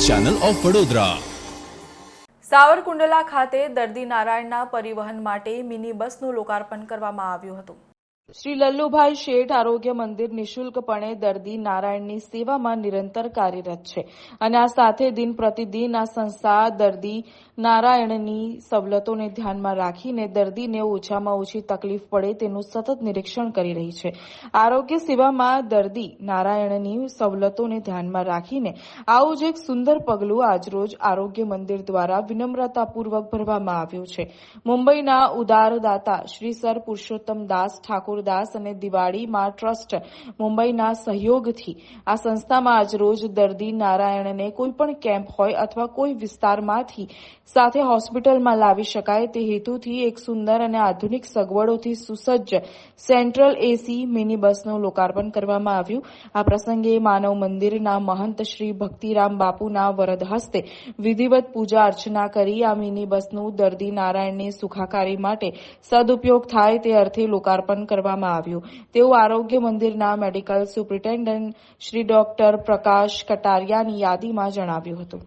Channel of Vadodara. Savarkundla ખાતે દર્દી નારાયણના પરિવહન માટે મિની બસનું લોકાર્પણ કરવામાં આવ્યું હતું। શ્રી લલ્લુભાઈ શેઠ આરોગ્ય મંદિર નિઃશુલ્કપણે દર્દી નારાયણની સેવામાં નિરંતર કાર્યરત છે અને આ સાથે દિન પ્રતિદિન આ સંસ્થા દર્દી નારાયણની સવલતોને ધ્યાનમાં રાખીને દર્દીને ઓછામાં ઓછી તકલીફ પડે તેનું સતત નિરીક્ષણ કરી રહી છે। આરોગ્ય સેવામાં દર્દી નારાયણની સવલતોને ધ્યાનમાં રાખીને આવું જ એક સુંદર પગલું આજરોજ આરોગ્ય મંદિર દ્વારા વિનમ્રતાપૂર્વક ભરવામાં આવ્યું છે। મુંબઈના ઉદારદાતા શ્રી સર પુરુષોત્તમ દાસ ઠાકોર દાસ અને દિવાળીમાં ટ્રસ્ટ મુંબઈના સહયોગથી આ સંસ્થામાં આજરોજ દર્દી નારાયણને કોઈ પણ કેમ્પ હોય અથવા કોઈ વિસ્તારમાંથી સાથે હોસ્પિટલમાં લાવી શકાય તે હેતુથી એક સુંદર અને આધુનિક સગવડોથી સુસજ્જ સેન્ટ્રલ એસી મિની બસનું લોકાર્પણ કરવામાં આવ્યું। આ પ્રસંગે માનવ મંદિરના મહંત શ્રી ભક્તિરામ બાપુના વરદ હસ્તે વિધિવત પૂજા અર્ચના કરી આ મિની બસનું દર્દી નારાયણની સુખાકારી માટે સદુપયોગ થાય તે અર્થે લોકાર્પણ કરવામાં આવ્યું તેવું આરોગ્ય મંદિરના મેડિકલ સુપ્રિન્ટેન્ડન્ટ શ્રી ડોક્ટર પ્રકાશ કટારિયાની યાદીમાં જણાવ્યું હતું।